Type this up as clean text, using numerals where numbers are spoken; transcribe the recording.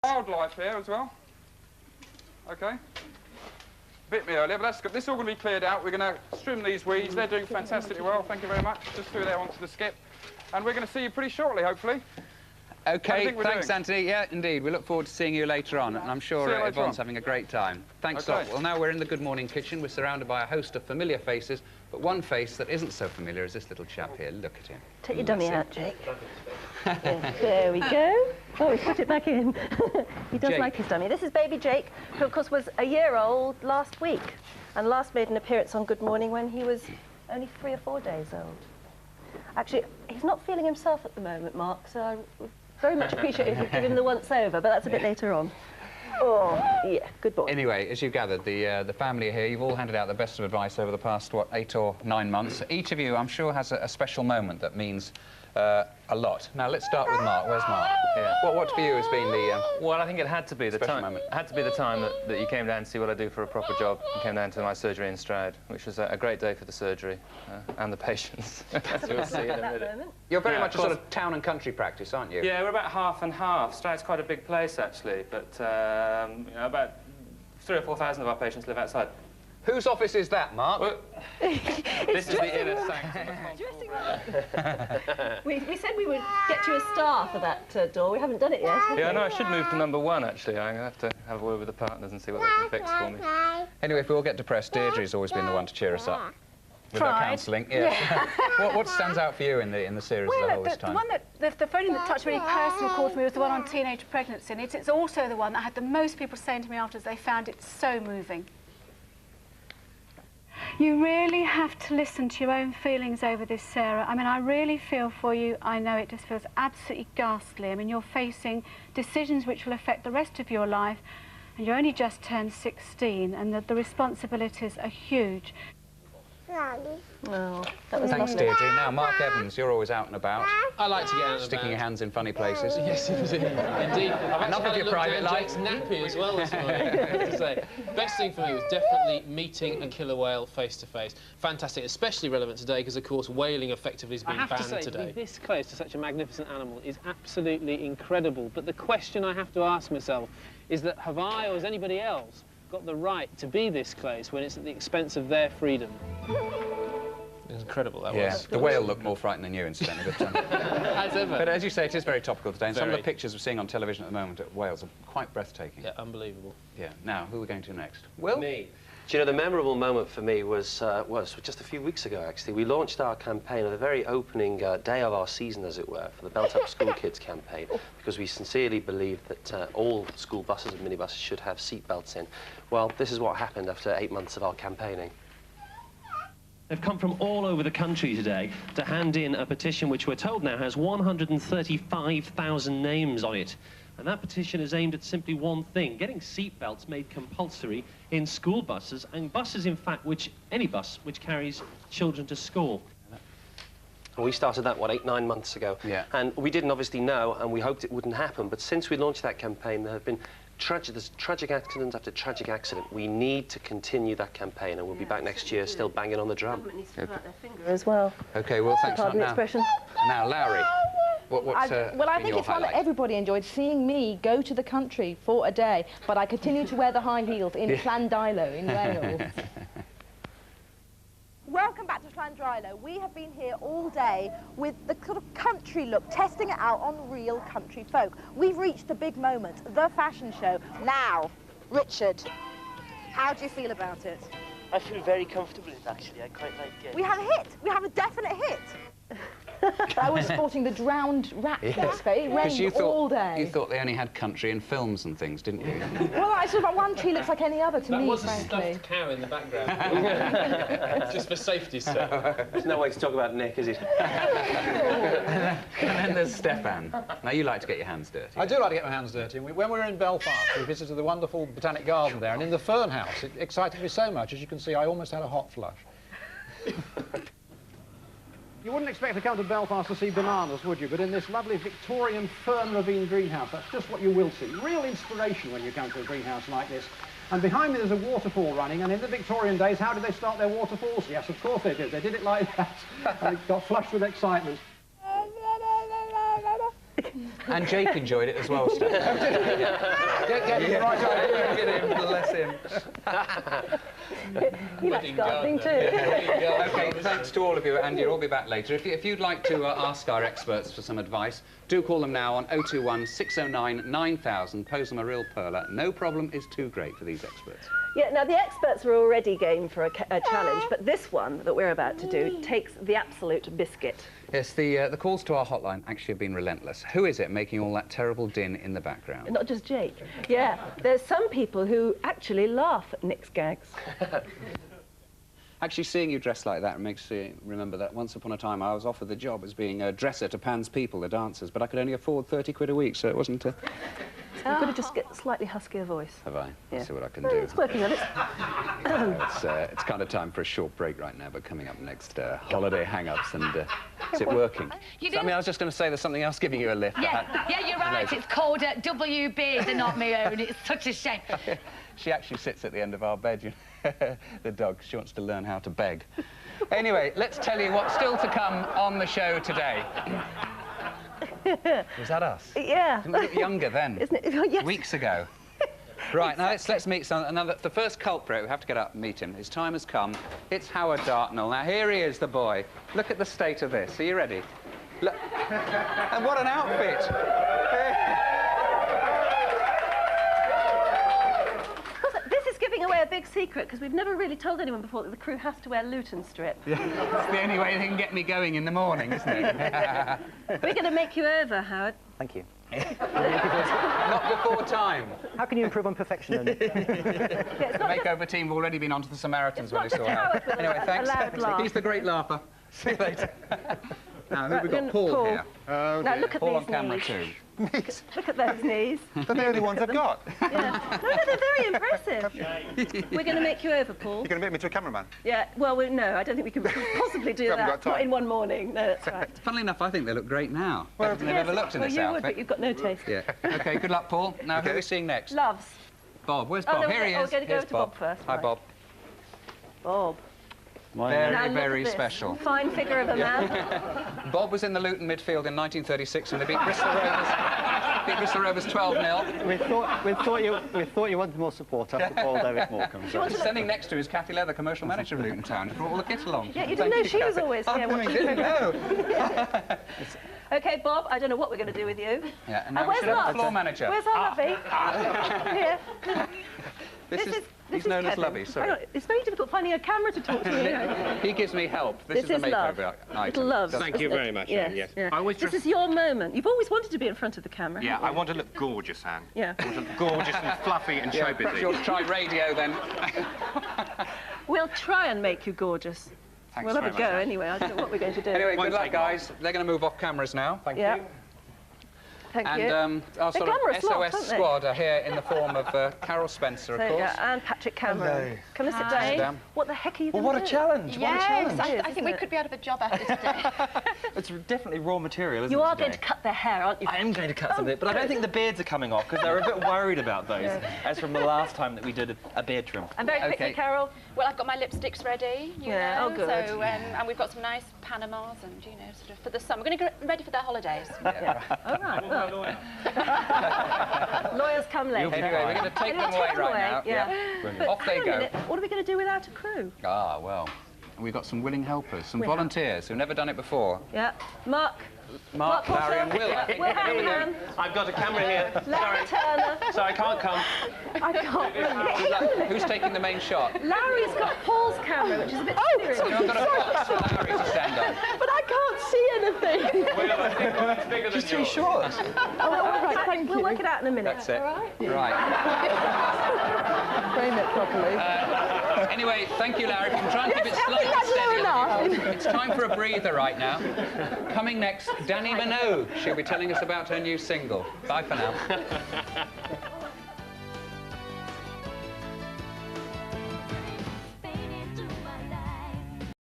Wildlife here as well. Okay. Bit me earlier, but that's good. This is all going to be cleared out. We're going to trim these weeds. They're doing fantastically well. Thank you very much. Just through there onto the skip. And we're going to see you pretty shortly, hopefully. OK, thanks, Anthony. Yeah, indeed. We look forward to seeing you later on. And I'm sure Yvonne's having a great time. Thanks a lot. Well, now we're in the Good Morning kitchen. We're surrounded by a host of familiar faces, but one face that isn't so familiar is this little chap here. Look at him. Take your dummy out, Jake. Yeah, there we go. Oh, we put it back in. He does like his dummy. This is baby Jake, who, of course, was a year old last week and last made an appearance on Good Morning when he was only 3 or 4 days old. Actually, he's not feeling himself at the moment, Mark, so I would very much appreciate if you give him the once-over, but that's a bit later on. Oh, yeah, good boy. Anyway, as you've gathered, the family here, you've all handed out the best of advice over the past, what, 8 or 9 months. Each of you, I'm sure, has a special moment that means a lot. Now, let's start with Mark. Where's Mark? Yeah. What for you has been the well, I think it had to be the special time. moment. It had to be the time that you came down to see what I do for a proper job and came down to my surgery in Stroud, which was a great day for the surgery and the patients. As you'll see in a minute. You're very much a sort of town and country practice, aren't you? Yeah, we're about half and half. Stroud's quite a big place, actually, but you know, about 3,000 or 4,000 of our patients live outside. Whose office is that, Mark? Well, this is the inner sanctum. We said we would get you a star for that door. We haven't done it yet. Yeah, no, I should move to #1, actually. I'm going to have to have a word with the partners and see what they can fix for me. Anyway, if we all get depressed, Deirdre's always been the one to cheer us up. With her counselling. Yeah. What stands out for you in the series of the whole this time? The phone that touched really personal call for me was the one on teenage pregnancy, and it's also the one that had the most people saying to me afterwards they found it so moving. You really have to listen to your own feelings over this, Sarah. I mean, I really feel for you. I know it just feels absolutely ghastly. I mean, you're facing decisions which will affect the rest of your life, and you only just turned 16, and the responsibilities are huge. Oh, that was Thanks, lovely. Deirdre. Now, Mark Evans, you're always out and about. I like to get out and sticking your hands in funny places. Yes, indeed. Enough of your private life. Jake's nappy as well this morning, I have to say. Best thing for me was definitely meeting a killer whale face to face. Fantastic, especially relevant today because, of course, whaling effectively has been banned today. I have to say, to be this close to such a magnificent animal is absolutely incredible. But the question I have to ask myself is that have I or has anybody else got the right to be this close when it's at the expense of their freedom? It was incredible, that was. The whale looked more frightened than you, incidentally. But, as ever. But as you say, it is very topical today, and some of the pictures we're seeing on television at the moment at Wales are quite breathtaking. Yeah, unbelievable. Yeah. Now, who are we going to next? Will? Me. Do you know, the memorable moment for me was just a few weeks ago, actually. We launched our campaign on the very opening day of our season, as it were, for the Belt Up School Kids campaign, because we sincerely believe that all school buses and minibuses should have seat belts in. Well, this is what happened after 8 months of our campaigning. They've come from all over the country today to hand in a petition which we're told now has 135,000 names on it. And that petition is aimed at simply one thing, getting seatbelts made compulsory in school buses, and buses, in fact, any bus which carries children to school. We started that, what, 8, 9 months ago? Yeah. And we didn't obviously know, and we hoped it wouldn't happen, but since we launched that campaign, there have been tragic accident after tragic accident. We need to continue that campaign, and we'll be back next year still banging on the drum. Government needs to put out their finger as well. OK, well, thanks. Pardon the expression. Now, Lowri, well, I think it's one that everybody enjoyed, seeing me go to the country for a day, but I continue to wear the high heels in Llandilo in Wales. Welcome back to Llandilo. We have been here all day with the sort of country look, testing it out on real country folk. We've reached the big moment, the fashion show. Now, Richard, how do you feel about it? I feel very comfortable in it, actually. I quite like it. We have a hit. We have a definite hit. I was sporting the drowned rat display. It rained all day. You thought they only had country in films and things, didn't you? Well, I sort of, one tree looks like any other to me, was frankly. a stuffed cow in the background. Just for safety's sake. There's no way to talk about Nick, is it? And then there's Stefan. Now, you like to get your hands dirty. I do like to get my hands dirty. When we were in Belfast, we visited the wonderful botanic garden there, and in the fern house, it excited me so much. As you can see, I almost had a hot flush. You wouldn't expect to come to Belfast to see bananas, would you? But in this lovely Victorian fern ravine greenhouse, that's just what you will see. Real inspiration when you come to a greenhouse like this. And behind me there's a waterfall running, and in the Victorian days, how did they start their waterfalls? Yes, of course they did. They did it like that. And it got flushed with excitement. And Jake enjoyed it as well, Steph. Get him the right idea. Get him, bless him. He likes gardening too. OK, thanks to all of you, and you'll all be back later. If you'd like to ask our experts for some advice, do call them now on 021 609 9000. Pose them a real perler. No problem is too great for these experts. Yeah, now the experts were already game for a challenge, but this one that we're about to do takes the absolute biscuit. Yes, the calls to our hotline actually have been relentless. Who is it making all that terrible din in the background? Not just Jake. Yeah, there's some people who actually laugh at Nick's gags. Actually, seeing you dressed like that makes me remember that once upon a time I was offered the job as being a dresser to Pan's people, the dancers, but I could only afford 30 quid a week, so it wasn't a... So you've got to just get a slightly huskier voice. Have I? Yeah. I'll see what I can do. It's working on it. It's kind of time for a short break right now, but coming up next, holiday hang-ups, and is it working? I mean, I was just going to say there's something else giving you a lift. Yeah, you're right. It's called WB. They're not my own. It's such a shame. She actually sits at the end of our bed, you know, the dog. She wants to learn how to beg. Anyway, let's tell you what's still to come on the show today. Was that us? Yeah. Didn't we look younger then? Isn't it? Oh, yes. Weeks ago. Right, now let's meet the first culprit. We have to get up and meet him. His time has come. It's Howard Dartnell. Now, here he is, the boy. Look at the state of this. Are you ready? Look. And what an outfit! This is giving away a big secret, because we've never really told anyone before that the crew has to wear Luton strip. Yeah. It's the only way they can get me going in the morning, isn't it? We're going to make you over, Howard. Thank you. Not before time. How can you improve on perfection, then? The makeover team have already been onto the Samaritans when they saw Howard. Anyway, thanks. He's the great laugher. See you later. Now, who have we got? Paul here. Oh, now, look at Paul these on camera knees. too. Look at those knees. They're the only ones I've got. Yeah. No, they're very impressive. We're going to make you over, Paul. You're going to make me to a cameraman? Yeah, well, no, I don't think we can possibly do that. Not in one morning. No, that's right. Funnily enough, I think they look great now. Well, they've never looked in this outfit. You would, but you've got no taste. Yeah. OK, good luck, Paul. Now, who are we seeing next? Loves. Bob. Where's Bob? No, Here he is. We're going to go Here's to Bob first. Hi, Bob. Bob. Very, very special. Fine figure of a man. Bob was in the Luton midfield in 1936 when they beat Bristol Rovers 12-0. We thought you wanted more support after Paul David Morecambe. Standing next to is Kathy Leather, commercial manager of Luton Town. She brought all the kit along. Yeah, you didn't know she was always here. I didn't know. OK, Bob, I don't know what we're going to do with you. Yeah, and now we should have a floor manager. Where's our lovey? Here. He's known as Lovey, sorry. It's very difficult finding a camera to talk to. He gives me help. This is the makeover item. Little Love. Thank you very much, Anne, yes. Yeah. This is your moment. You've always wanted to be in front of the camera. Yeah, I want to look gorgeous, Anne. Yeah. I want to look gorgeous and fluffy and show busy. Perhaps you'll try radio then. We'll try and make you gorgeous. Thanks we'll have a go anyway. I don't know what we're going to do. Anyway, good luck, guys. They're going to move off cameras now. Thank you. Thank you. And our sort of SOS squad are here in the form of Carol Spencer, of course. Yeah, and Patrick Cameron. Hello. Come and sit down. What the heck are you doing? Well, what a challenge. Yes, what a challenge. I think we could be out of a job after today. It's definitely raw material, isn't it? You are today? going to cut their hair, aren't you? I am going to cut some of it, but I don't think the beards are coming off because they're a bit worried about those, as from the last time that we did a beard trim. And very quickly, Carol. Well, I've got my lipsticks ready, you know, oh, good. So, and we've got some nice Panamas and, you know, sort of for the summer. We're going to get ready for their holidays. Yeah. All right. Well. Lawyers come later. Anyway, we're going to take them away right now. Yeah. Off they go. What are we going to do without a crew? Ah, well, we've got some willing helpers, some volunteers who've never done it before. Yeah. Mark, Larry and Will. We're hand. I've got a camera here. Larry Turner. So I can't come. I can't. Who's taking the main shot? Larry's got Paul's camera, which is a bit serious. You've got a box for Larry to stand on. But I can't see anything. Well, I think it's bigger than She's too short. Oh, all right, thank you. We'll work it out in a minute. That's it. Right. Frame it properly. Anyway, thank you, Larry. If you can try and keep it slightly steady. It's time for a breather right now. Coming next, Danny Minogue. She'll be telling us about her new single. Bye for now.